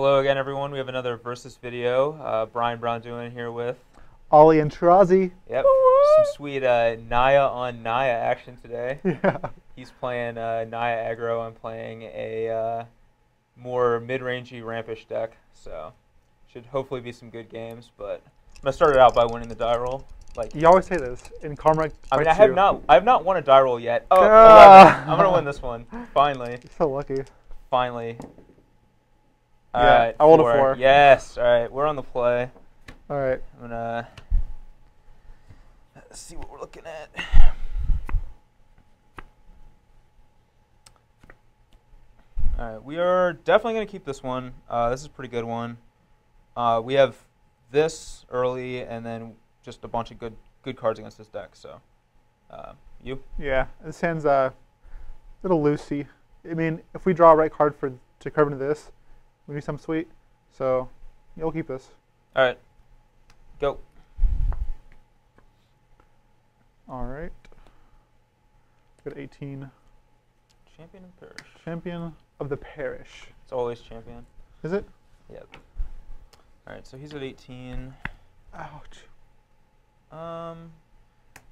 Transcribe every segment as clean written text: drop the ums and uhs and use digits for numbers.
Hello again, everyone. We have another Versus video. Brian Brown doing here with Ali Aintrazi. Yep, some sweet Naya on Naya action today. Yeah. He's playing Naya Aggro. I'm playing a more mid-rangey rampish deck, so should hopefully be some good games. But I'm gonna start it out by winning the die roll. Like You always say this in Karma. I mean, I have not won a die roll yet. Oh, 11. I'm gonna win this one finally. You're so lucky. Finally. Yeah, All right, I rolled a 4. Yes. All right, we're on the play. All right. I'm gonna see what we're looking at. All right, we are definitely gonna keep this one. This is a pretty good one. We have this early, and then just a bunch of good cards against this deck. So, you? Yeah, this hand's a little loosey. I mean, if we draw a right card to curve into this, we do something sweet. So, you'll keep this. All right, go. All right. Good 18. Champion of the parish. Champion of the parish. It's always champion. Is it? Yep. All right, so he's at 18. Ouch.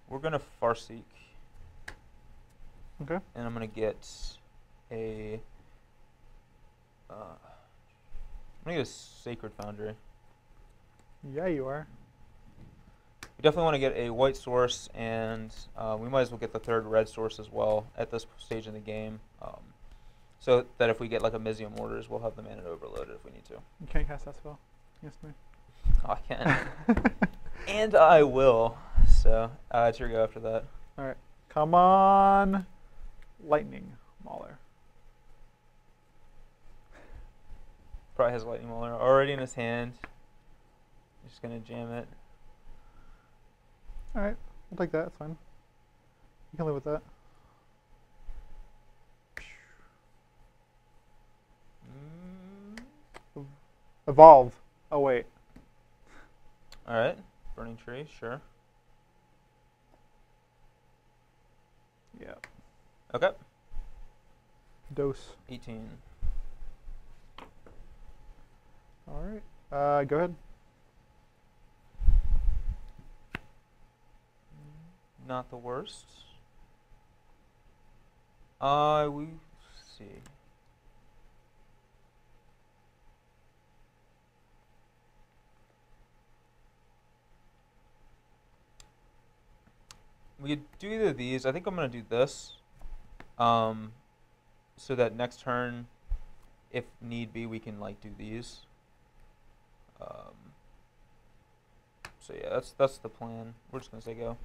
We're gonna Farseek. Okay. And I'm gonna get a. I'm gonna get a Sacred Foundry. Yeah, you are. We definitely want to get a white source, and we might as well get the third red source as well at this stage in the game, so that if we get like a Mizium Orders, we'll have the mana overloaded if we need to. You can't cast that spell against me. Oh, I can. And I will. So, it's your go after that. All right. Come on. Lightning Mauler. Probably has Lightning Mauler already in his hand. Just going to jam it. All right. We'll take that. That's fine. You can live with that. Evolve. Oh, wait. All right. Burning Tree, sure. Yeah. Okay. Dose. 18. All right. Go ahead. Not the worst. We see. We could do either of these. I think I'm gonna do this, so that next turn, if need be, we can like do these. So yeah, that's the plan. We're just gonna say go.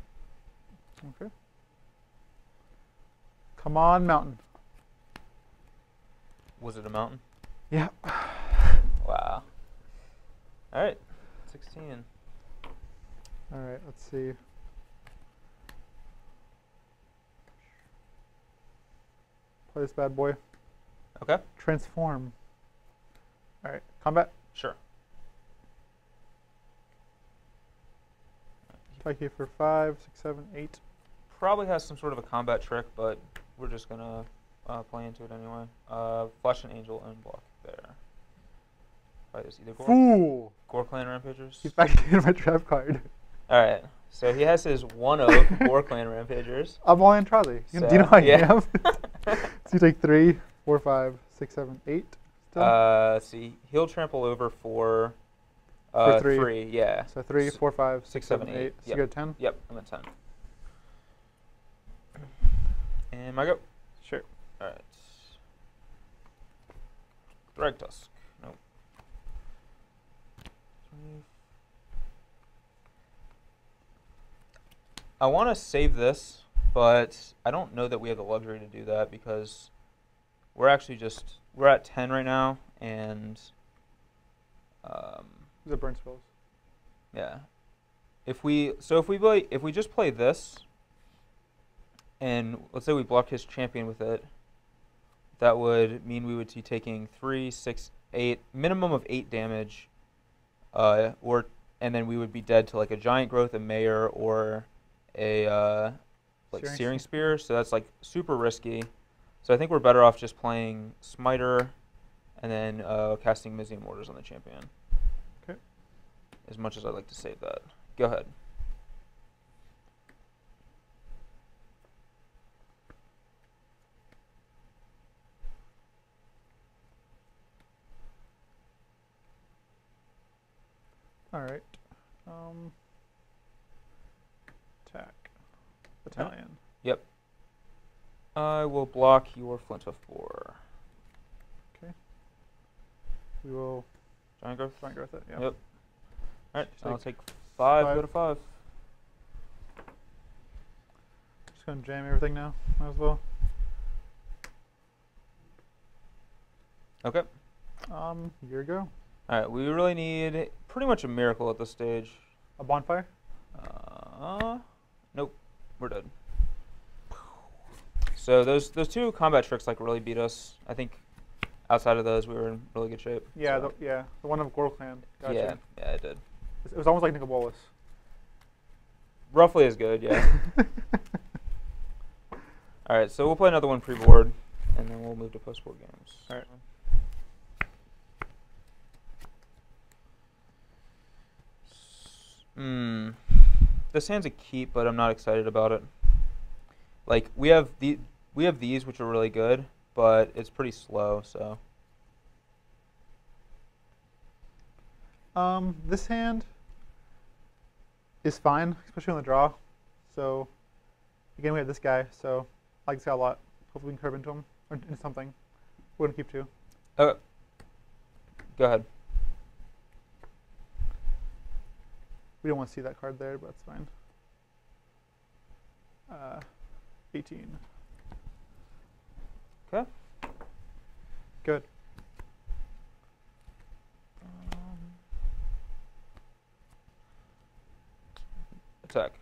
Okay. Come on, mountain. Was it a mountain? Yeah. Wow. All right, 16. All right. Let's see. Play this bad boy. Okay. Transform. All right. Combat. Sure. Attack you for 5, 6, 7, 8. Probably has some sort of a combat trick, but we're just gonna play into it anyway. Flash an Angel and block there. Probably just either Fool! Gore Clan Rampagers. He's back in my trap card. All right. So he has his 1/0 Gore Clan Rampagers. I'm all Aintrazi. So, Do you know how yeah. I am? So you take 3, 4, 5, 6, 7, 8. Still? Let's see. He'll trample over for 3. Yeah. So 3, 4, 5, 6, 7, 8. So Yep. you go 10? Yep. I'm at 10. And my go. Sure. All right. Drag Tusk. Nope. I want to save this, but I don't know that we have the luxury to do that because we're actually we're at 10 right now, and The burn spells. yeah. If we just play this, and let's say we block his champion with it, that would mean we would be taking 3, 6, 8, minimum of 8 damage, and then we would be dead to like a Giant Growth, a Mayor, or a like Searing Spear. So that's like super risky. So I think we're better off just playing Smiter and then casting Mizian Mortars on the champion. Okay. As much as I'd like to save that. Go ahead. All right. Attack. Battalion. Yep. I will block your Flint of 4. Okay. We will Giant Growth? Giant Growth it, yeah. Yep. Alright, so I'll Take take 5, five. go to 5. Just gonna jam everything now. Might as well. Okay. Here we go. Alright, we really need pretty much a miracle at this stage. A bonfire? Nope. We're dead. So those two combat tricks like really beat us. I think outside of those we were in really good shape. Yeah, so. the one of Gorl Clan. Gotcha. Yeah, it did. It was almost like Nicol Bolas. Roughly as good, yeah. Alright, so we'll play another one pre-board, and then we'll move to post-board games. Alright. This hand's a keep, but I'm not excited about it. Like we have these which are really good, but it's pretty slow. So this hand is fine, especially on the draw. So again, we have this guy, so I like this guy a lot. Hopefully we can curve into him or into something. We're gonna keep 2. okay, go ahead. We don't want to see that card there, but that's fine. 18. Okay. Good. Attack.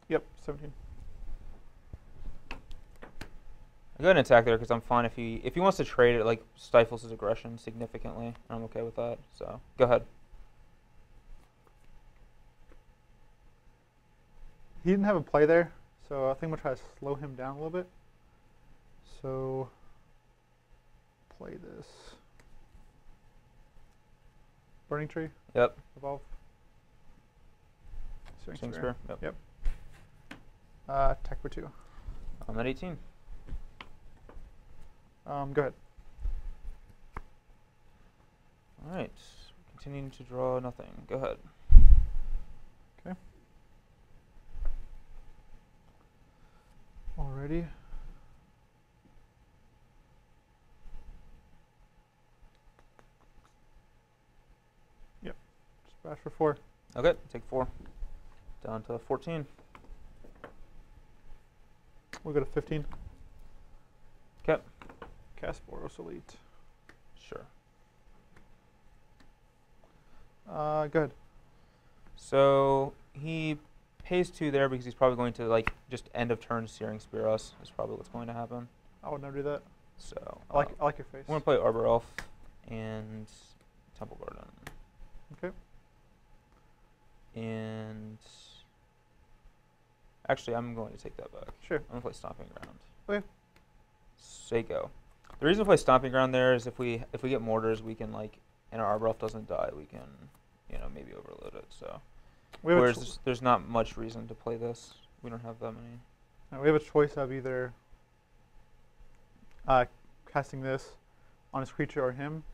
Yep, 17. I go ahead and attack there because I'm fine if he wants to trade it, like stifles his aggression significantly. I'm okay with that. So go ahead. He didn't have a play there, so I think we'll try to slow him down a little bit. So play this. Burning Tree. Yep. Evolve. Swing Spear. Yep. Attack for 2. I'm at 18. Go ahead. All right. Continuing to draw nothing. Go ahead. Okay. Alrighty. Yep. Just bash for 4. Okay. Take 4. Down to 14. We'll go to 15. Okay. Cast Boros Elite. Sure. Go ahead. So he pays 2 there because he's probably going to like just end of turn Searing Spear us. Is probably what's going to happen. I would never do that. So I like your face. I'm gonna play Arbor Elf and Temple Garden. Okay. And actually, I'm going to take that back. Sure. I'm gonna play Stomping Ground. Okay. Seiko. The reason to play Stomping Ground there is if we get mortars, we can like, and our Arbor Elf doesn't die, we can, maybe overload it. So whereas there's not much reason to play this. We don't have that many. We have a choice of either casting this on his creature or him,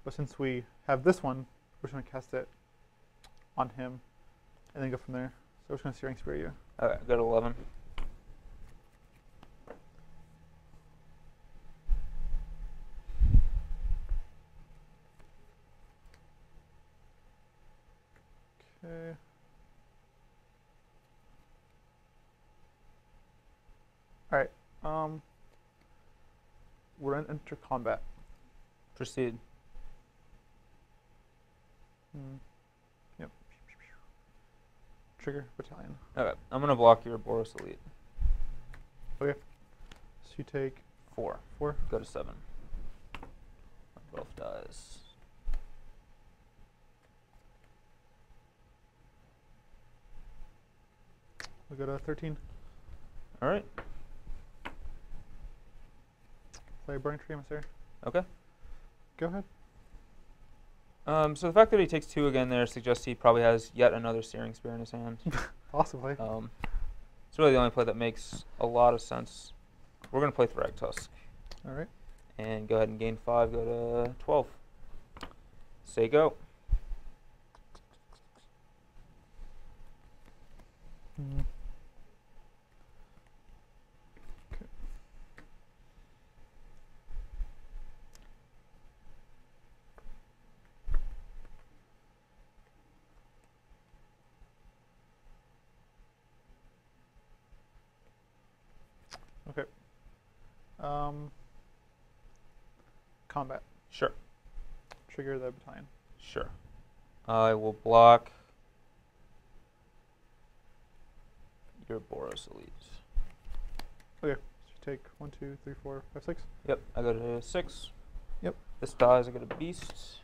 but since we have this one, we're just going to cast it on him and then go from there. So we're just going to Searing Spear you. Okay, go to 11. Okay. Alright. We're in enter combat. Proceed. Yep. Trigger Battalion. Okay, I'm gonna block your Boros Elite. Okay. So you take 4. 4. Go to 7. Both dies. We'll go to 13. All right. Play Burning Tree, Emissary. Okay. Go ahead. So the fact that he takes 2 again there suggests he probably has yet another Searing Spear in his hand. Possibly. It's really the only play that makes a lot of sense. We're going to play Thragtusk. All right. And go ahead and gain 5, go to 12. Say go. Mm. Okay. Combat. Sure. Trigger the battalion. Sure. I will block your Boros Elite. Okay. So you take 1, 2, 3, 4, 5, 6. Yep, I go to 6. Yep. This dies, I go to Beast.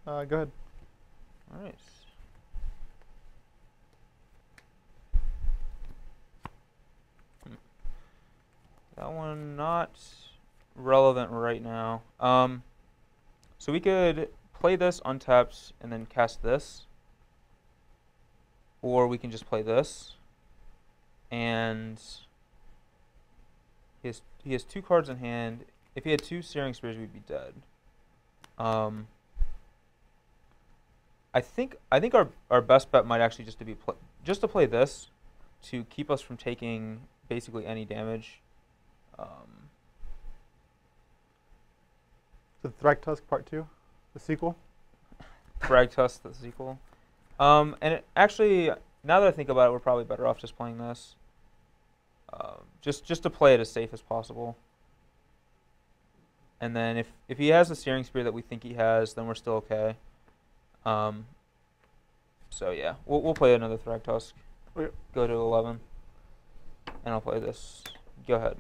Go ahead. All right. That one not relevant right now. So we could play this untapped and then cast this, or we can just play this. And he has 2 cards in hand. If he had 2 Searing Spears, we'd be dead. I think our best bet might actually just to be just to play this to keep us from taking basically any damage. The Thragtusk Part 2, the sequel. Thragtusk, the sequel. And actually, now that I think about it, we're probably better off just playing this. Just to play it as safe as possible. And then if he has the Searing Spear that we think he has, then we're still okay. So yeah, we'll play another Thragtusk. Okay. Go to 11. And I'll play this. Go ahead.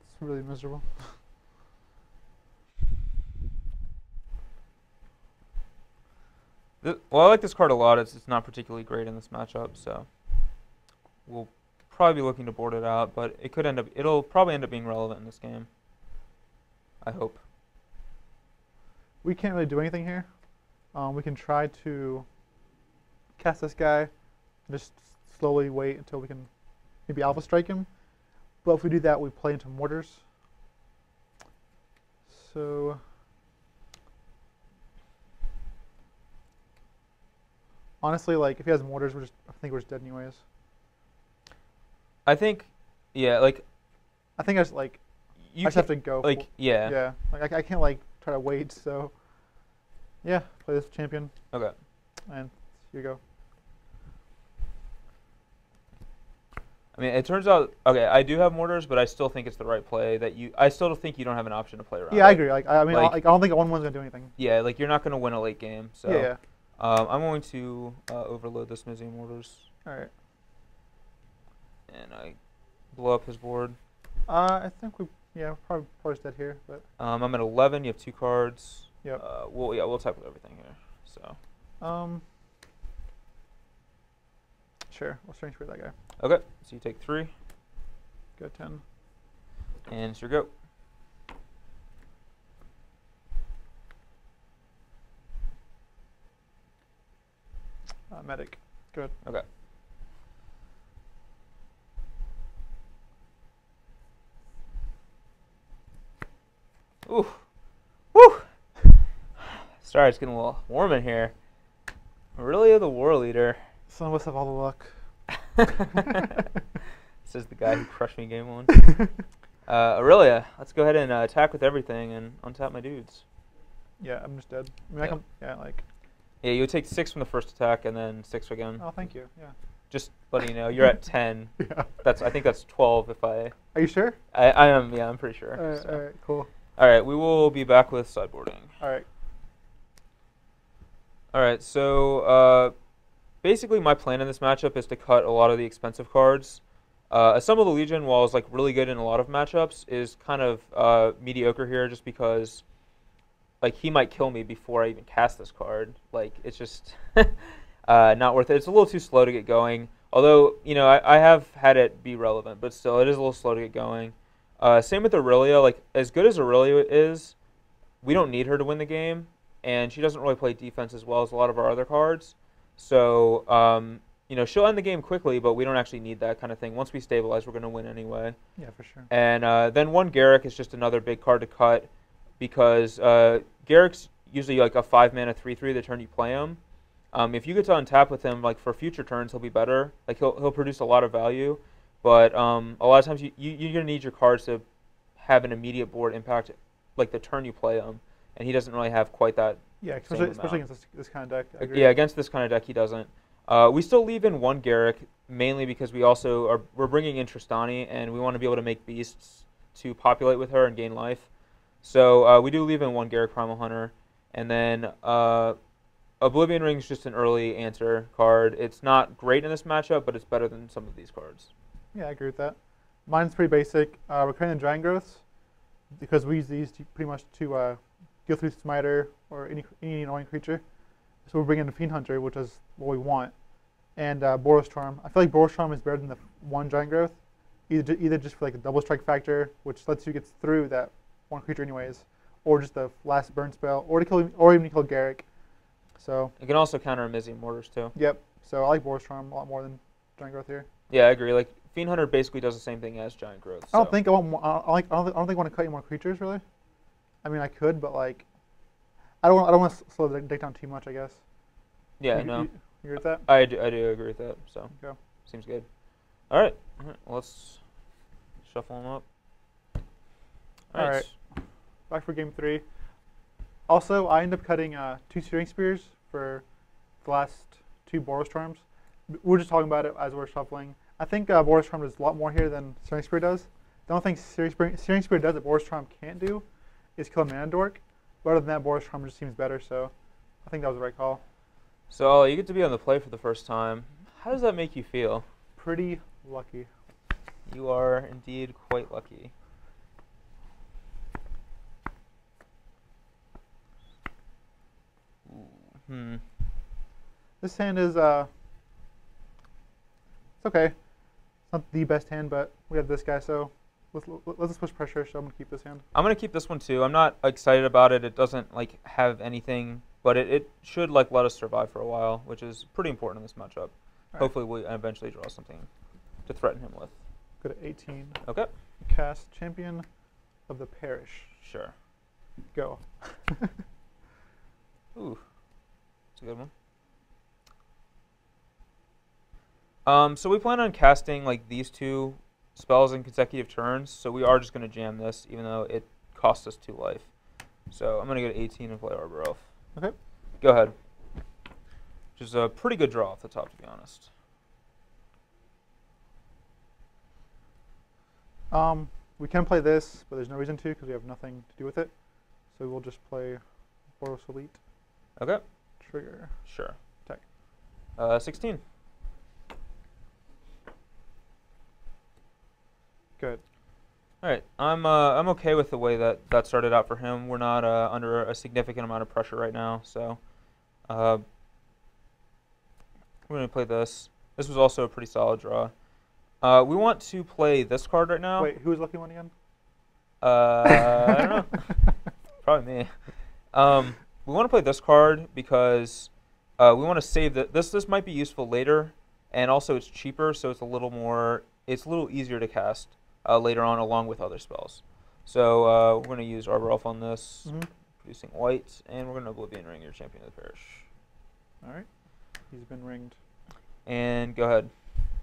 It's really miserable. Well, I like this card a lot. It's not particularly great in this matchup, so we'll probably be looking to board it out. But it'll probably end up being relevant in this game. I hope. We can't really do anything here. We can try to cast this guy and just slowly wait until we can maybe Alpha Strike him. But if we do that, we play into Mortars. So honestly, like if he has Mortars, I think we're just dead anyways. I think, yeah, like I think I just have to go. Like, yeah. Yeah. Like I can't like try to wait. So yeah, play this champion. Okay. And here you go. I mean, it turns out, okay, I do have Mortars, but I still think it's the right play. I still think you don't have an option to play around. Yeah, I agree. Like I mean, I don't think 1-1's gonna do anything. Yeah, like you're not gonna win a late game. So yeah. I'm going to overload this Museum Mortars. All right. And I blow up his board. I think probably just dead here, but. I'm at 11. You have 2 cards. Yep. We'll type with everything here. So. Sure. We'll Strange Spear that guy. Okay. So you take 3. Go 10. And it's your go. Medic. Good. Okay. Ooh. Woo! Sorry, it's getting a little warm in here. Really, the War Leader. Some of us have all the luck. This is the guy who crushed me game 1. Aurelia, let's go ahead and attack with everything and untap my dudes. Yeah, I'm just dead. I mean, Yeah, you would take 6 from the first attack and then 6 again. Oh, thank you. Yeah. Just letting you know, you're at 10. Yeah. I think that's 12 if I... Are you sure? I am, yeah, I'm pretty sure. All right, so. all right, cool. All right, we will be back with sideboarding. All right. All right, so basically my plan in this matchup is to cut a lot of the expensive cards. Assemble the Legion, while it's like really good in a lot of matchups, is kind of mediocre here just because like he might kill me before I even cast this card. Like it's just not worth it. It's a little too slow to get going. Although, you know, I have had it be relevant, but still, it is a little slow to get going. Same with Aurelia. Like, as good as Aurelia is, we don't need her to win the game, and she doesn't really play defense as well as a lot of our other cards. So, you know, she'll end the game quickly, but we don't actually need that kind of thing. Once we stabilize, we're going to win anyway. Yeah, for sure. And then one Garrick is just another big card to cut because Garrick's usually like a 5-mana 3/3 the turn you play him. If you get to untap with him, like for future turns, he'll be better. Like he'll produce a lot of value, but a lot of times you're gonna need your cards to have an immediate board impact, like the turn you play him, and he doesn't really have quite that. Yeah, especially against this kind of deck. I agree. Yeah, against this kind of deck, he doesn't. We still leave in one Garrick mainly because we're bringing in Tristani, and we want to be able to make beasts to populate with her and gain life. So we do leave in one Garrick Primal Hunter, and then. Oblivion Ring is just an early answer card. It's not great in this matchup, but it's better than some of these cards. Yeah, I agree with that. Mine's pretty basic. We're creating Dragon Growths because we use these pretty much to go through Smiter or any annoying creature. So we're bringing the Fiend Hunter, which is what we want, and Boros Charm. I feel like Boros Charm is better than the one Dragon Growth, either just for like the double strike factor, which lets you get through that one creature anyways, or just the last burn spell, or even to kill Garrick. So it can also counter Amizian Mortars too. Yep. So I like Boros Charm a lot more than Giant Growth here. Yeah, I agree. Like Fiend Hunter basically does the same thing as Giant Growth. I don't think I want more, I don't think I want to cut any more creatures really. I mean I could, but like I don't want to slow the deck down too much. I guess. Yeah, you agree with that? I do agree with that. So okay. Seems good. All right. Well, let's shuffle them up. All right. Back for game 3. Also, I end up cutting 2 Searing Spears for the last 2 Boros Charms. We're just talking about it as we're shuffling. I think Boros Charm does a lot more here than Searing Spear does. The only thing Searing Spear does that Boros Charm can't do is kill a Mana Dork. But other than that, Boros Charm just seems better, so I think that was the right call. So you get to be on the play for the first time. How does that make you feel? Pretty lucky. You are indeed quite lucky. This hand is it's okay. It's not the best hand, but we have this guy, so let's just push pressure. So I'm gonna keep this hand. I'm gonna keep this one too. I'm not excited about it. It doesn't like have anything, but it should like let us survive for a while, which is pretty important in this matchup. Right. Hopefully we eventually draw something to threaten him with. Go to 18. Okay. Cast Champion of the Parish. Sure. Go. Ooh. A good one. So we plan on casting like these 2 spells in consecutive turns, so we are just going to jam this, even though it costs us 2 life. So I'm going to go to 18 and play Arbor Elf. Okay. Go ahead. Which is a pretty good draw off the top, to be honest. We can play this, but there's no reason to because we have nothing to do with it. So we'll just play Boros Elite. Okay. Trigger. Sure. Attack. 16. Good. All right. I'm okay with the way that started out for him. We're not under a significant amount of pressure right now, so we're gonna play this. This was also a pretty solid draw. We want to play this card right now. Wait, who's looking one again? I don't know. Probably me. We want to play this card because we want to save this might be useful later, and also it's cheaper, so it's a little easier to cast later on along with other spells. So we're going to use Arbor Elf on this, producing white, and we're going to Oblivion Ring your Champion of the Parish. All right. He's been ringed. And go ahead.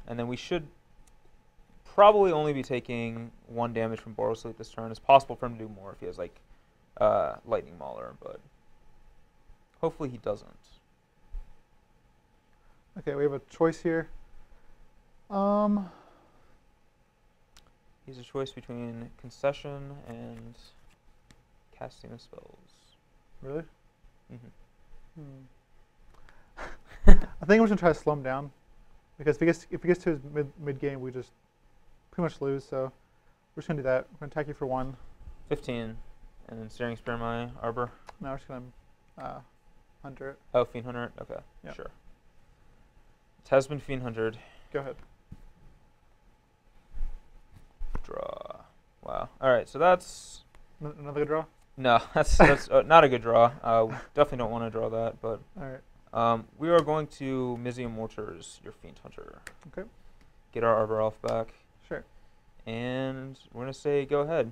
And then we should probably only be taking 1 damage from Boros Elite this turn. It's possible for him to do more if he has like Lightning Mauler, but hopefully he doesn't. Okay, we have a choice here. He's a choice between concession and casting the spells. Really? Mm-hmm. I think I'm just gonna try to slow him down, because if he gets to his mid game, we just pretty much lose. So we're just gonna do that. We're gonna attack you for 1. 15, and then Searing Spear my Arbor. No, we're just gonna Hunter it. Oh, Fiend Hunter. Okay, yep. Sure. It has been Fiend Huntered. Go ahead. Draw. Wow. All right, so that's... Another good draw? No, that's not a good draw. Definitely don't want to draw that, but... All right. We are going to Mizium Mortars, your Fiend Hunter. Okay. Get our Arbor Elf back. Sure. And we're going to say go ahead.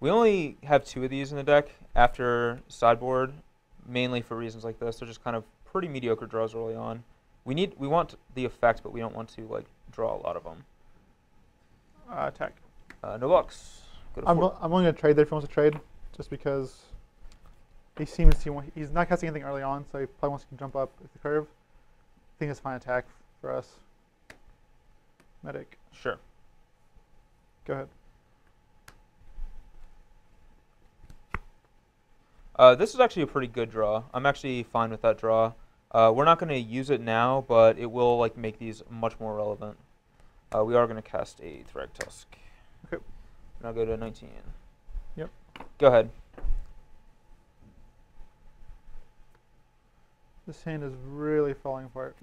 We only have 2 of these in the deck after sideboard, mainly for reasons like this. They're just kind of pretty mediocre draws early on. We want the effect, but we don't want to like draw a lot of them. Attack. No bucks. Go to I'm 4. only going to trade there if he wants to trade, just because he seems to he's not casting anything early on, so he probably wants to jump up the curve. I think it's fine attack for us. Medic. Sure. Go ahead. This is actually a pretty good draw. I'm actually fine with that draw. We're not going to use it now, but it will like make these much more relevant. We are going to cast a Thragtusk. Okay. And I'll go to 19. Yep. Go ahead. This hand is really falling apart.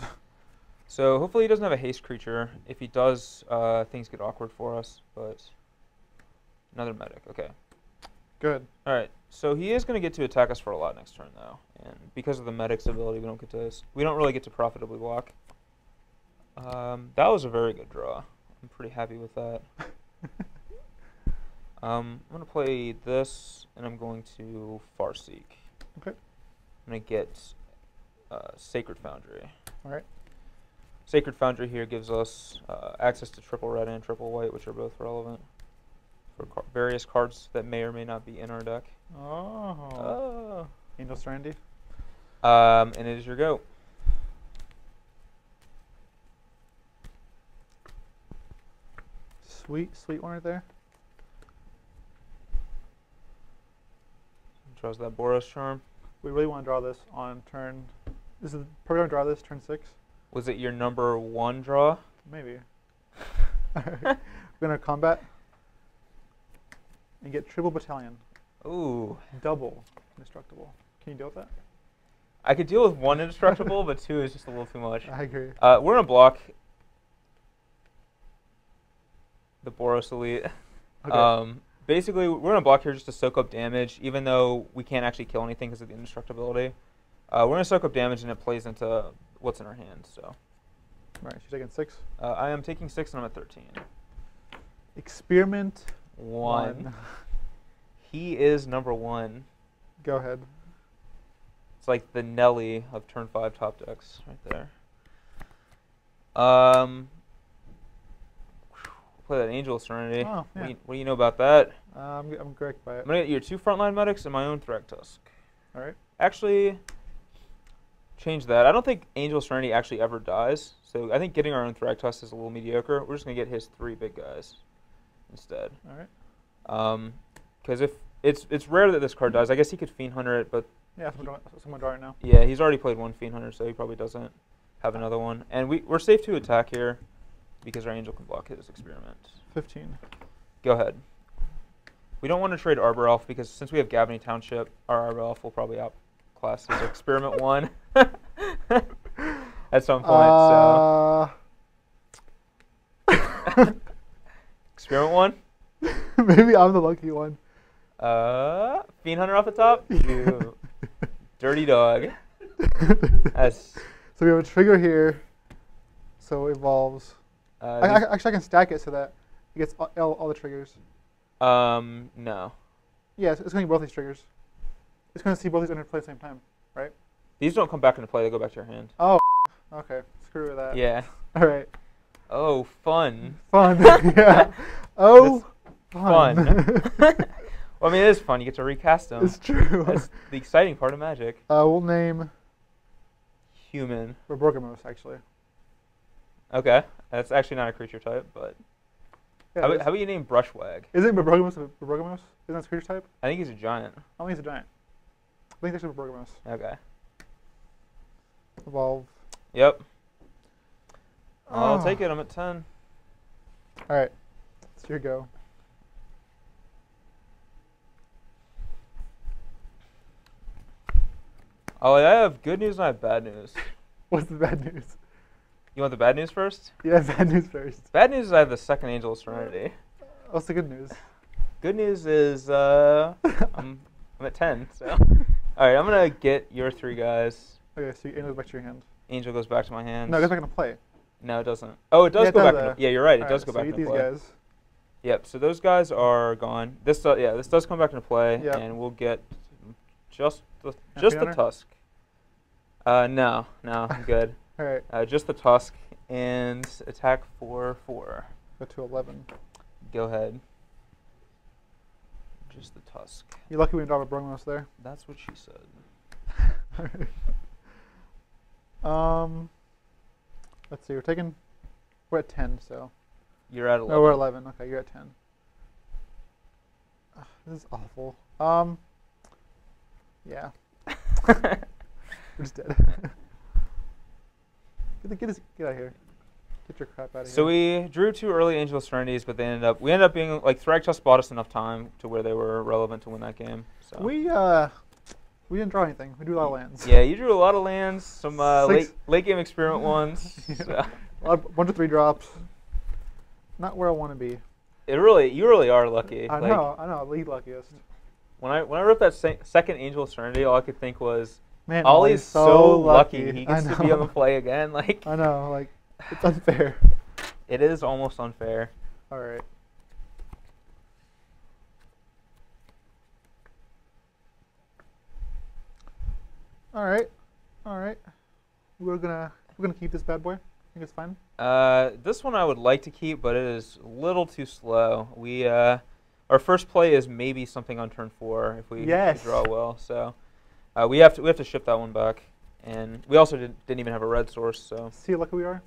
So hopefully he doesn't have a haste creature. If he does, things get awkward for us. But another medic. Okay. Good. All right. So he is going to get to attack us for a lot next turn, though, and because of the medic's ability, we don't really get to profitably block. That was a very good draw. I'm pretty happy with that. I'm going to play this, and I'm going to Farseek. Okay. I'm going to get Sacred Foundry. All right. Sacred Foundry here gives us access to triple red and triple white, which are both relevant for various cards that may or may not be in our deck. Oh. Angel Serenity. And it is your go. Sweet one right there. Draws that Boros Charm. We really want to draw this on turn. This is probably going to draw this turn 6. Was it your number 1 draw? Maybe. We're going to combat and get triple battalion. Ooh. Double indestructible. Can you deal with that? I could deal with 1 indestructible, but 2 is just a little too much. I agree. We're going to block the Boros Elite. Okay. Basically, we're going to block here just to soak up damage, even though we can't actually kill anything because of the indestructibility. We're going to soak up damage, and it plays into what's in our hand. So. All right, she's taking 6. I am taking 6, and I'm at 13. Experiment 1. He is number 1. Go ahead. It's like the Nelly of turn 5 top decks right there. Play that Angel Serenity. Oh, yeah. What do you know about that? I'm correct by it. I'm going to get your 2 frontline medics and my own Thragtusk. All right. Actually, change that. I don't think Angel Serenity actually ever dies. So I think getting our own Thragtusk is a little mediocre. We're just going to get his 3 big guys instead. All right. Because if it's rare that this card dies. I guess he could Fiend Hunter it, but yeah, someone draw it now. yeah, he's already played 1 Fiend Hunter, so he probably doesn't have another one. And we're safe to attack here because our Angel can block his experiment. 15. Go ahead. We don't want to trade Arbor Elf because since we have Gavany Township, our Arbor Elf will probably outclass his experiment 1 at some point. So experiment 1. Maybe I'm the lucky one. Fiend Hunter off the top. You dirty dog. That's So we have a trigger here. So it evolves. Actually, I can stack it so that it gets all the triggers. no. Yeah, it's going to be both these triggers. It's going to see both these enter play at the same time, right? These don't come back into play. They go back to your hand. Oh, okay. Screw with that. Yeah. All right. Oh, fun. Fun. Yeah. Oh, fun. Well, I mean, it is fun. You get to recast them. It's true. That's the exciting part of Magic. We'll name Human. Roborgamos, actually. Okay. That's actually not a creature type, but Yeah, how about you name Brushwag? Isn't Roborgamos a Roborgamos? Isn't that a creature type? I think he's a giant. I don't think it's a giant. I think it's actually Roborgamos. Okay. Evolve. Yep. I'll take it. I'm at 10. All right. It's your go. Oh, I have good news and I have bad news. What's the bad news? You want the bad news first? Yeah, bad news first. Bad news is I have the second Angel of Serenity. What's the good news? Good news is I'm at 10. So, all right, I'm gonna get your 3 guys. Okay, so Angel goes back to your hand. Angel goes back to my hands. No, it goes back into play. No, it doesn't. Oh, it does Yeah, it go does, back into. Yeah, you're right. It does go back eat into these play. guys. Yep. So those guys are gone. This does come back into play, Yep. and we'll get just the Hunter? tusk. No, I'm good. All right, Just the tusk and attack for 4. go to 11. Go ahead. Just the tusk. You're lucky we didn't drop a Brongos there. That's what she said. Let's see. We're at 10, so. You're at 11. No, we're at 11. Okay, you're at 10. Ugh, this is awful. Yeah. We're just dead. Get out of here. Get your crap out of here. So we drew 2 early Angel of Serenities, but we ended up being like Thragtusk bought us enough time to where they were relevant to win that game. So We didn't draw anything. We drew a lot of lands. yeah, you drew a lot of lands, some Six. late game experiment ones. Yeah. So. A bunch of 3 drops. Not where I want to be. You really are lucky. I know. League luckiest. When I wrote that second Angel of Serenity, all I could think was, Man, Ollie's so lucky. lucky. He gets I to be on know. the play again. Like I know. Like, it's unfair. it is almost unfair. All right. All right. We're gonna keep this bad boy. I think it's fine. This one I would like to keep, but it is a little too slow. Our first play is maybe something on turn 4 if we draw well. So we have to ship that one back, and we also didn't even have a red source. So See how lucky we are.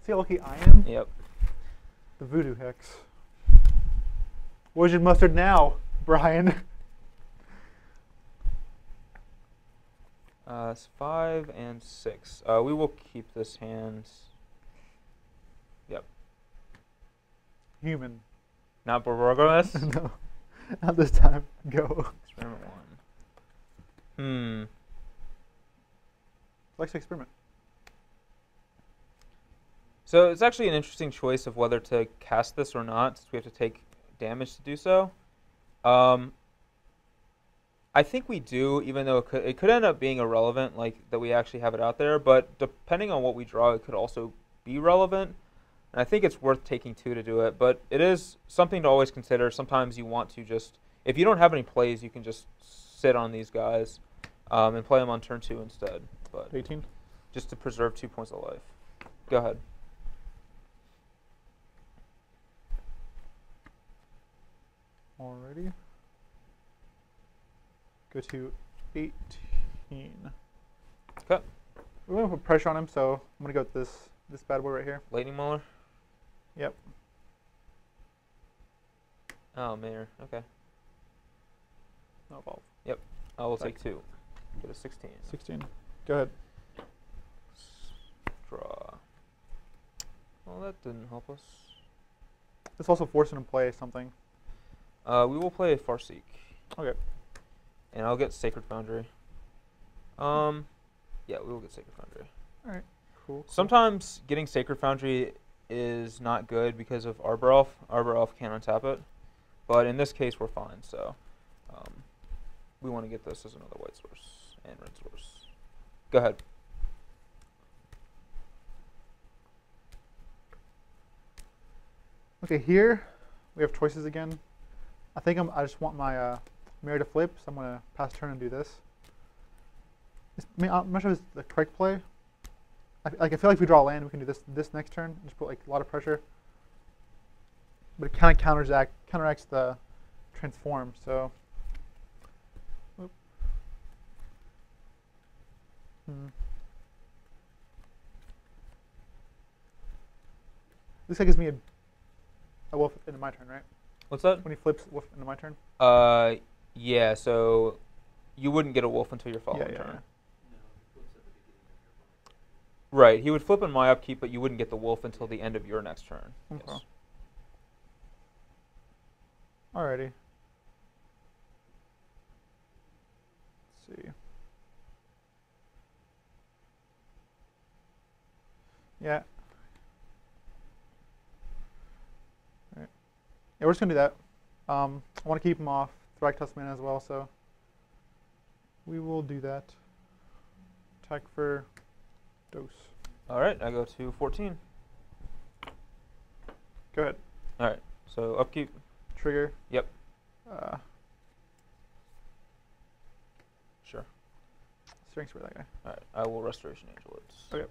See how lucky I am. yep. The voodoo hex. Where's your mustard now, Brian? It's 5 and 6. We will keep this hand. Yep. Human. Not Borborgos? No, not this time. Go. Experiment 1. Let's experiment. So it's actually an interesting choice of whether to cast this or not, since we have to take damage to do so. I think we do, even though it could end up being irrelevant, like that we actually have it out there. But depending on what we draw, it could also be relevant. And I think it's worth taking 2 to do it. But it is something to always consider. Sometimes you want to just, if you don't have any plays, you can just sit on these guys and play them on turn 2 instead. But 18. just to preserve 2 points of life. Go ahead. Alrighty. Go to 18. Okay. We're gonna put pressure on him, so I'm gonna go with this bad boy right here. Lightning Mauler? Yep. Oh, Mayor. Okay. No evolve. Yep. I will take 2. Get a 16. 16. Go ahead. Draw. Well, that didn't help us. This also forcing him to play something. We will play Farseek. Okay. And I'll get Sacred Foundry. Yeah, we will get Sacred Foundry. Alright. Cool. Sometimes getting Sacred Foundry is not good because of Arbor Elf. Arbor Elf can't untap it. But in this case, we're fine. So we want to get this as another white source and red source. Go ahead. Okay, here we have choices again. I think I just want my mirror to flip, so I'm gonna pass turn and do this. I'm not sure if it's the correct play. I feel like if we draw a land, we can do this next turn. Just put like a lot of pressure. But it kind of counteracts the transform. So. Oop. This guy gives me a wolf into my turn, right? What's that? When he flips wolf into my turn. Yeah. So you wouldn't get a wolf until your following turn. Yeah. Right. He would flip in my upkeep, but you wouldn't get the wolf until the end of your next turn. Okay. Yes. Alrighty. Let's see. Yeah. All right. Yeah, we're just gonna do that. I want to keep him off Thragtusk mana as well, so we will do that. Attack for dose. All right, I go to 14. Go ahead. All right, so upkeep. Trigger. Yep. Sure. Strength for that guy. All right, I will Restoration Angel it. Okay.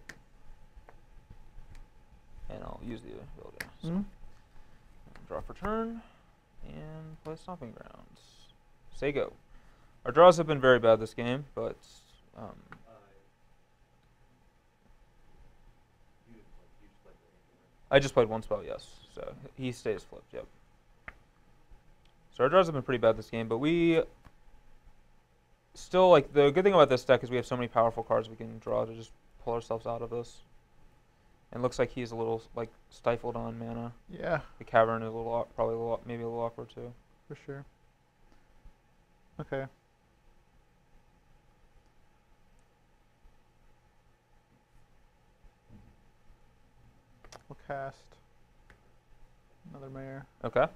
And I'll use the ability. So draw for turn, and play Stomping Grounds. Say go. Our draws have been very bad this game, but I just played one spell, yes. So he stays flipped, yep. So our draws have been pretty bad this game, but we still, like, the good thing about this deck is we have so many powerful cards we can draw to just pull ourselves out of this. And looks like he's a little, like, stifled on mana. Yeah. The Cavern is maybe a little awkward too. For sure. Okay. We'll cast another Mayor. Okay.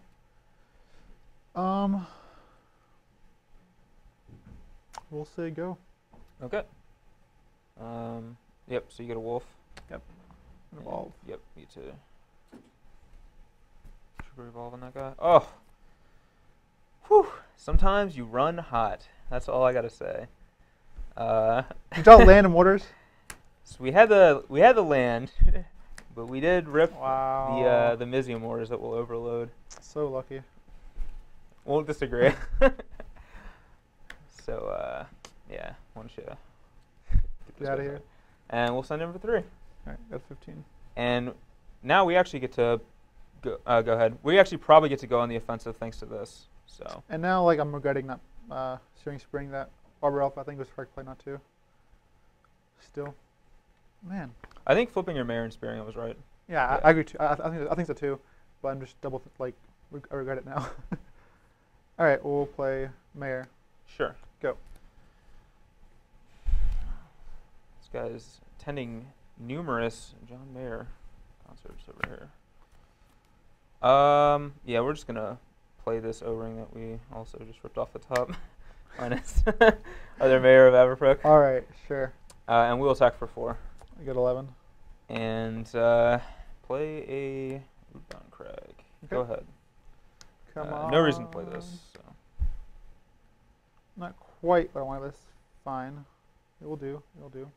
We'll say go. Okay. Yep, so you get a wolf. Yep. Evolve. Yep, me too. Should we evolve on that guy? Oh! Whew! Sometimes you run hot. That's all I gotta say. Did y'all land in waters? So we had the land, but we did rip Wow. the Mizium orders that will overload. So lucky. Won't disagree. So yeah, why don't you Get out of here. And we'll send him for 3. All right, that's 15. And now we actually get to go ahead. We actually probably get to go on the offensive thanks to this. So. And now, like, I'm regretting not Searing Spring that Arbor Elf. I think it was correct play not to. Still, man. I think flipping your Mayor and Spearing it was right. Yeah, I agree too. I think so too. But I'm just I regret it now. All right, we'll play Mayor. Sure. Go. This guy's attending numerous John Mayer concerts over here. Yeah, we're just gonna play this O-ring that we also just ripped off the top. Minus other Mayor of Everbrook. All right, sure. And we'll attack for 4. I get 11. And play a Rootbound Crag. Okay. Go ahead. Come on. No reason to play this. So. Not quite what I want. This fine. It will do. It will do.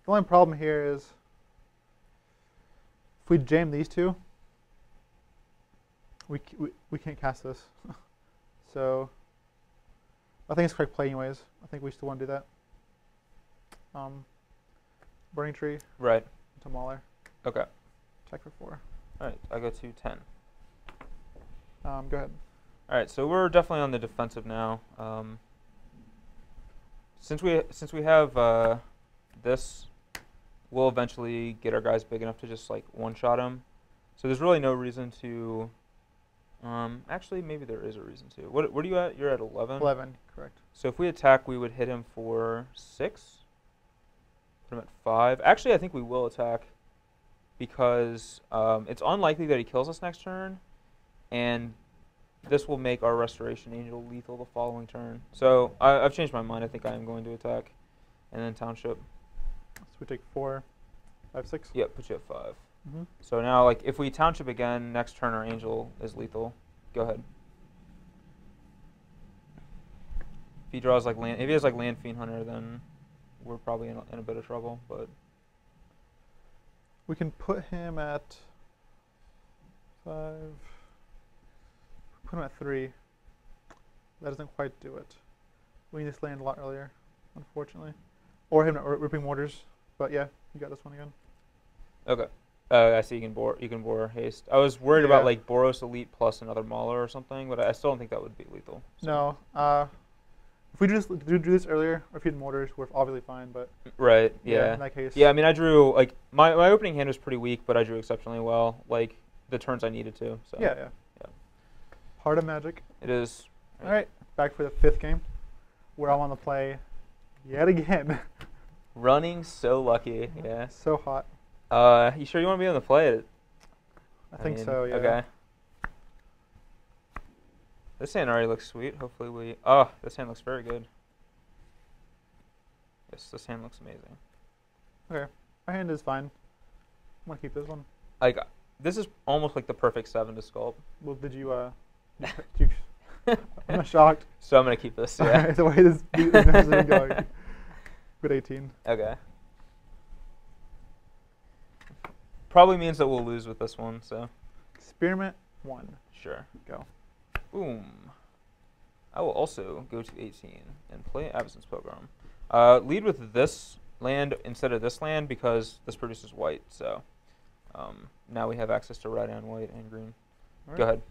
The only problem here is if we jam these two, we can't cast this. So I think it's correct play anyways. I think we still want to do that. Burning Tree. Right. To Mauler. Okay. Check for 4. All right. I go to 10. Go ahead. All right. So we're definitely on the defensive now. Since we have this, we'll eventually get our guys big enough to just like one-shot him. So there's really no reason to. Actually, maybe there is a reason to. What are you at? You're at 11? 11, correct. So if we attack, we would hit him for 6. Put him at 5. Actually, I think we will attack because it's unlikely that he kills us next turn, and this will make our Restoration Angel lethal the following turn. So I've changed my mind. I think I am going to attack, and then Township. So we take 4, 5, 6. Yep, put you at 5. Mm-hmm. So now, like, if we Township again, next turn our Angel is lethal. Go ahead. If he draws like land, if he has like Land Fiend Hunter, then we're probably in a bit of trouble. But we can put him at 5. Put him at 3. That doesn't quite do it. We need this land a lot earlier, unfortunately. Or him not ripping mortars. But yeah, you got this one again. Okay. I see you can bore haste. I was worried about like Boros Elite plus another Mauler or something, but I still don't think that would be lethal. So. No. If we do this earlier, or if you had mortars, we're obviously fine. But right. Yeah. In that case. Yeah. I mean, I drew like my opening hand was pretty weak, but I drew exceptionally well. Like the turns I needed to. So. Yeah. Part of Magic. It is. All right. Back for the 5th game, where I want to play yet again Running so lucky. Yeah. So hot. You sure you want to be on the play? I think mean, so, yeah. Okay. This hand already looks sweet. Hopefully we... Oh, this hand looks very good. Yes, this hand looks amazing. Okay. My hand is fine. I'm going to keep this one. Like, this is almost like the perfect 7 to sculpt. Well, did you, I'm not shocked. So I'm going to keep this, yeah. Alright, the way this has been going. Good 18. Okay. Probably means that we'll lose with this one, so. Experiment 1. Sure. Go. Boom. I will also go to 18 and play Avacyn's Pilgrim. Lead with this land instead of this land because this produces white, so now we have access to red and white and green. Right. Go ahead.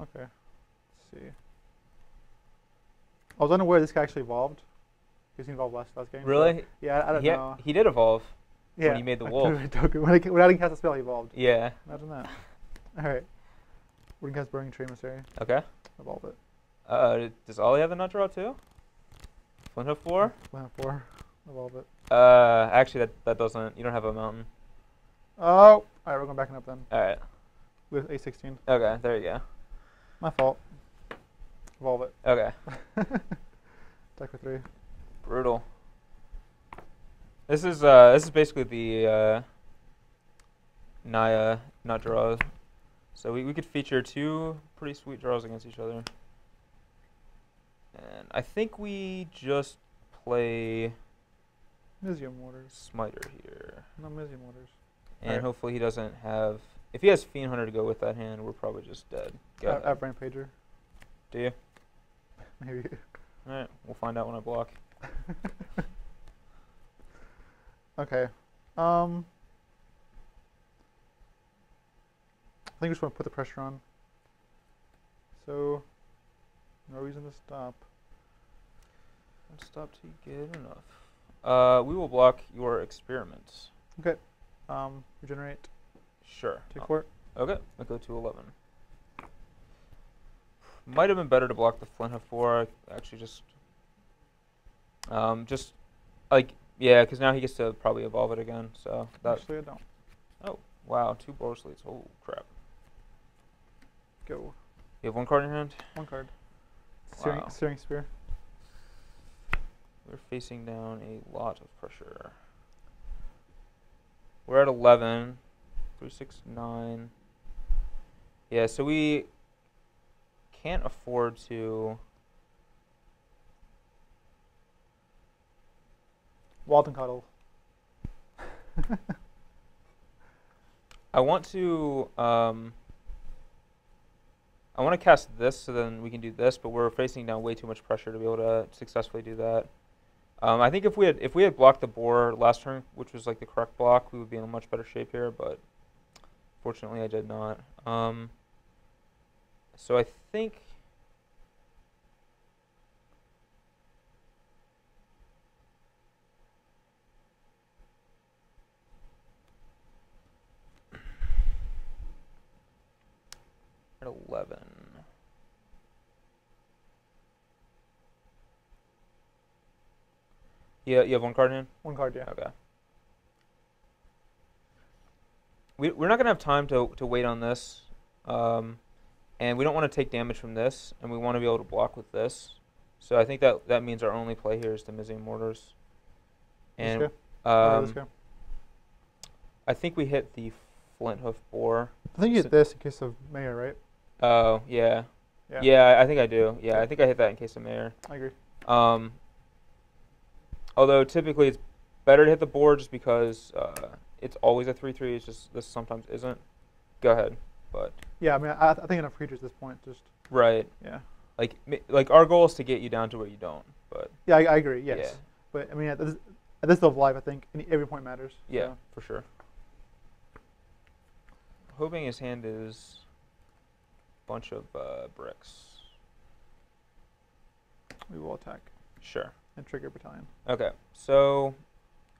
Okay. Let's see. I was unaware this guy actually evolved. He was involved last game. Really? So, yeah, I don't know. He did evolve Yeah. when he made the wolf. When I didn't cast a spell, he evolved. Yeah. Imagine that. Alright. Wooden cast Burning Tree Emissary. Okay. Evolve it. Does Ollie have the nut draw too? Flint Hoof 4? Land 4. Evolve it. Actually, that doesn't. You don't have a mountain. Oh! Alright, we're going back up then. All right. With A16. Okay. There you go. My fault. Evolve it. Okay. Attack for 3. Brutal. This is basically the Naya nut draw. So we could feature 2 pretty sweet draws against each other. And I think we just play Mizium Waters. Smiter here. No Mizium Waters. And Alright. hopefully he doesn't have... If he has Fiend Hunter to go with that hand, we're probably just dead. Go I ahead. have Rampager. Do you? Maybe. Alright, we'll find out when I block. Okay. I think we just want to put the pressure on. So, no reason to stop. Don't stop till you get enough. We will block your experiments. Okay. Regenerate. Sure. Take 4. Okay, I'll go to 11. Might have been better to block the Flint Hoof 4. Actually, just like, yeah, because now he gets to probably evolve it again. So that. Actually, I don't. Oh, wow, 2 Boar Slates. Oh, crap. Go. You have 1 card in your hand? 1 card. Wow. Searing Spear. We're facing down a lot of pressure. We're at 11. 3, 6, 9. Yeah, so we can't afford to... Walton Cuddle. I want to cast this so then we can do this, but we're facing down way too much pressure to be able to successfully do that. I think if we had blocked the boar last turn, which was like the correct block, we would be in a much better shape here, but fortunately I did not. So I think at 11. Yeah, you have 1 card in hand? 1 card, yeah. Okay. We're not going to have time to wait on this. And we don't want to take damage from this, and we want to be able to block with this. So I think that means our only play here is the Mizium Mortars. And Let's go. Let's go. I think we hit the Flint Hoof Boar. I think you hit this in case of Mayor, right? Oh, yeah. Yeah. Yeah, I think I do. Yeah, I think I hit that in case of Mayor. I agree. Although typically it's better to hit the board just because it's always a 3/3. It's just this sometimes isn't. Go ahead, but Yeah, I mean, I think enough creatures at this point. Just right. yeah. Like our goal is to get you down to where you don't. But Yeah, I agree. Yes. Yeah. But I mean, at this level of life, I think every point matters. yeah, So. for sure. Hoping his hand is a bunch of bricks. We will attack Sure. and trigger battalion. Okay, so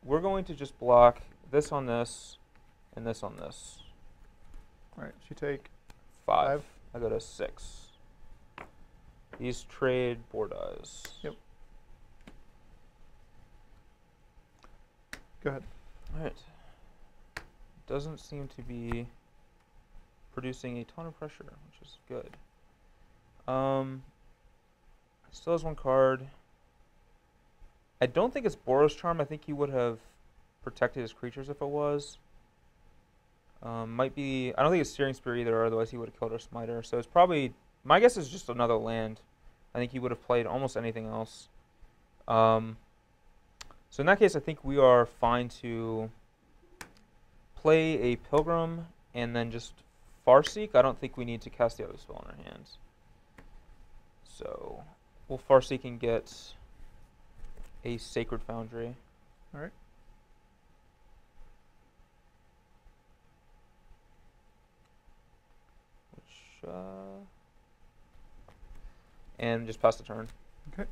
we're going to just block this on this and this on this. All right. So you take 5. I go to 6. These trade board eyes. Yep. Go ahead. All right. Doesn't seem to be producing a ton of pressure, which is good. Still has 1 card. I don't think it's Boros Charm. I think he would have protected his creatures if it was. Might be. I don't think it's Searing Spear either, otherwise he would have killed our Smiter. So it's probably. My guess is just another land. I think he would have played almost anything else. So in that case, I think we are fine to play a Pilgrim and then just Farseek. I don't think we need to cast the other spell in our hands. So we'll Farseek and get a Sacred Foundry. All right. Which, and just pass the turn. Okay.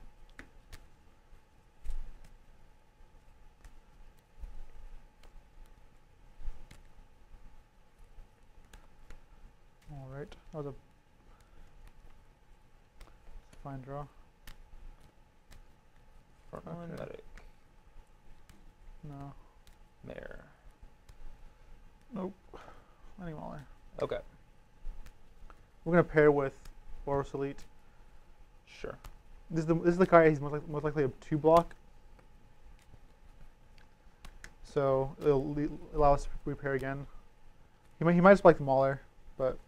All right. That was a fine draw. Frontline Medic. No. Mare. Nope. Any Mauler. Okay. We're gonna pair with Boros Elite. Sure. This is the card he's most likely a 2-block. So it'll allow us to repair again. He might just like the Mauler, but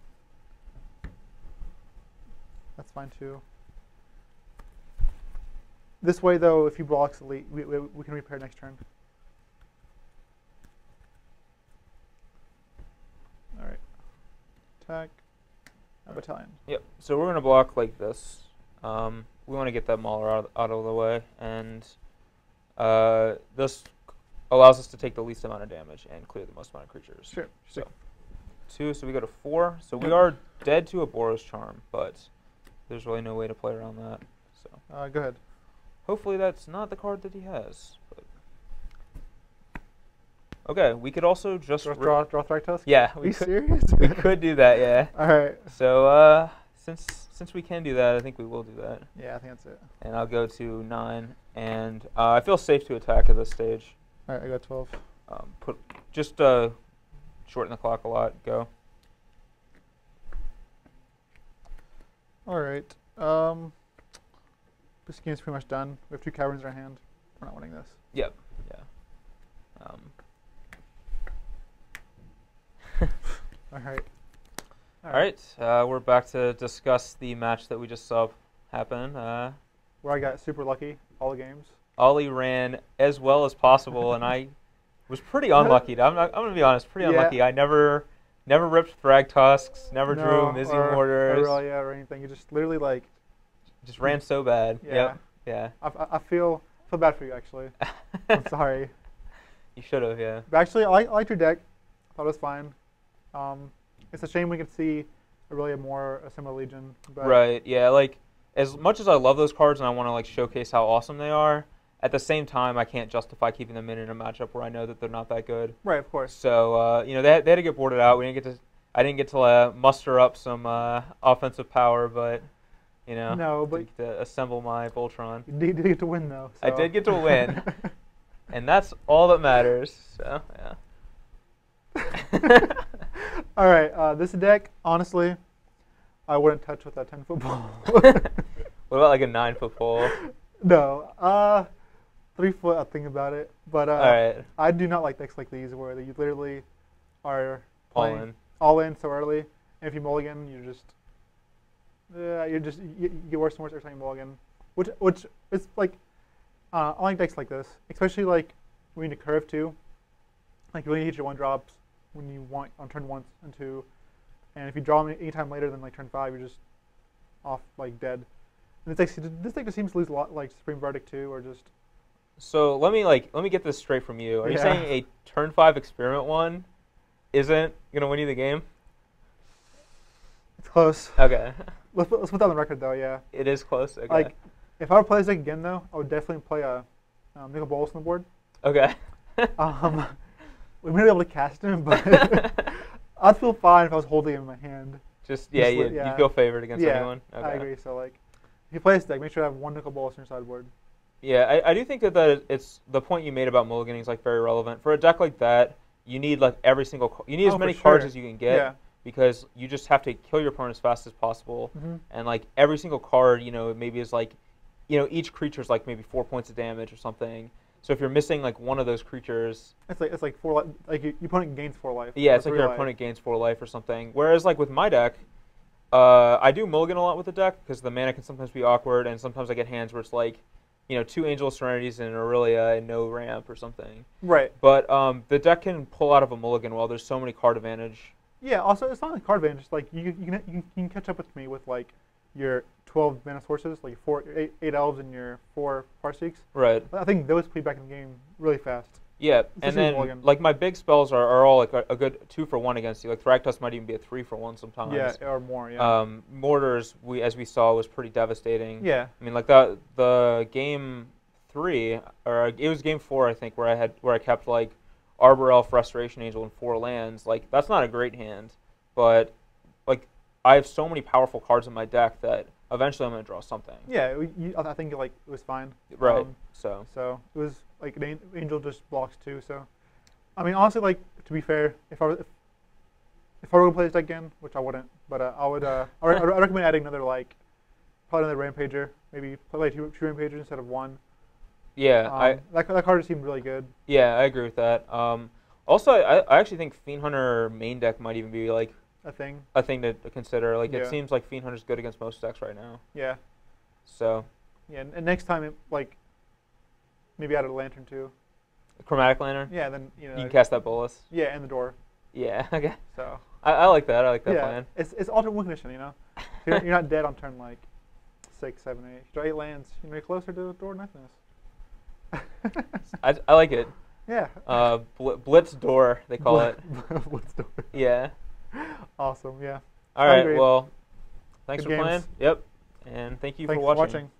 that's fine too. This way though, if he blocks Elite, we can repair next turn. All right. Attack. A battalion. Yep. So we're gonna block like this. We want to get that Mauler out of the way, and this allows us to take the least amount of damage and clear the most amount of creatures. Sure. So 2, so we go to 4. So we are dead to a Boros Charm, but there's really no way to play around that. So go ahead. hopefully that's not the card that he has. But okay, we could also just draw Thragtusk? Yeah, Are you serious? we could do that. Yeah. All right. So since we can do that, I think we will do that. Yeah, I think that's it. And I'll go to 9, and I feel safe to attack at this stage. All right, I got 12. Shorten the clock a lot. Go. All right. This game's pretty much done. We have 2 caverns in our hand. We're not winning this. Yep. Yeah. All right. All right. We're back to discuss the match that we just saw happen. Where I got super lucky all the games. Ollie ran as well as possible, and I was pretty unlucky. I'm gonna be honest, pretty unlucky. I never ripped Thragtusks, never drew Mizzy Mortars. Or anything. You just literally just ran so bad. Yeah. Yep. Yeah. I feel bad for you actually. I'm sorry. You should have, yeah. But actually, I liked your deck. I thought it was fine. It's a shame we could see a similar Legion. But Right. Yeah. Like as much as I love those cards and I want to showcase how awesome they are, at the same time I can't justify keeping them in a matchup where I know that they're not that good. Right. Of course. So they had to get boarded out. I didn't get to muster up some offensive power, but No, but get to assemble my Voltron. You did get to win though. So. I did get to win, and that's all that matters. So yeah. All right, this deck, honestly, I wouldn't touch with a 10-foot pole. What about like a 9-foot pole? No, 3 foot. I'll think about it. But all right. I do not like decks like these where you literally are playing all in so early, and if you mulligan, you get worse and worse every time you mulligan. Which is I like decks like this, especially when you need to curve too. Like you really hit your 1-drops when you want on turn 1 and 2, and if you draw them anytime later than turn 5, you're just off dead. And this deck just seems to lose a lot Supreme Verdict too, or just. So let me get this straight from you. Are you saying a turn 5 experiment 1 isn't gonna win you the game? It's close. Okay. Let's put that on the record though. Yeah. It is close. Okay. If I were to play this deck again though, I would definitely play a Nicol Bolas on the board. Okay. We may not be able to cast him, but I'd feel fine if I was holding him in my hand. Just yeah, you feel favored against yeah, anyone. Okay. I agree. So like, if you play this deck, make sure to have one nickel bolus on your sideboard. Yeah, I do think that it's the point you made about mulliganing is like very relevant for a deck like that. You need like every single you need as many cards as you can get because you just have to kill your opponent as fast as possible, and like every single card, maybe is like, each creature is like maybe 4 points of damage or something. So if you're missing like one of those creatures, it's like 4 like your opponent gains 4 life. Yeah, it's like your opponent gains 4 life or something. Whereas like with my deck, I do mulligan a lot with the deck because the mana can sometimes be awkward, and sometimes I get hands where it's like, 2 Angel of Serenities and an Aurelia and no ramp or something. Right. But the deck can pull out of a mulligan while there's so many card advantage. Yeah. Also, it's not like card advantage. Like you can catch up with me with like your 12 mana sources, like 8 elves and your 4 Farseeks. Right. I think those play back in the game really fast. Yeah, and then like my big spells are all like a good 2 for 1 against you. Like Thragtusk might even be a 3 for 1 sometimes. Yeah, or more. Yeah. Mortars, as we saw, was pretty devastating. Yeah. I mean, like the game 3 or it was game 4, I think, where I kept like Arbor Elf, Restoration Angel, and 4 lands. Like that's not a great hand, but like I have so many powerful cards in my deck that eventually I'm gonna draw something. Yeah, I think like it was fine. Right. So it was like Angel just blocks too. So, I mean, honestly, like to be fair, if I were going to play this deck again, which I wouldn't, but I would I recommend adding another probably another Rampager, maybe play like two Rampagers instead of 1. Yeah, that card just seemed really good. Yeah, I agree with that. Also, I actually think Fiend Hunter main deck might even be like a thing to consider. Like it seems like Fiend Hunter's good against most decks right now. Yeah. So. Yeah, and next time maybe add a lantern too. A chromatic lantern. Yeah, then you can cast that bolus. Yeah, and the door. Yeah. Okay. So. I like that. I like that plan. It's alternate win condition, you're not dead on turn like 6, 7, 8. If you draw 8 lands, you're closer to the door nothingness. I like it. Yeah. Blitz door, they call it. Blitz door. Yeah. Awesome. Yeah. All right. Well, thanks Good for playing. games. Yep. And thanks for watching.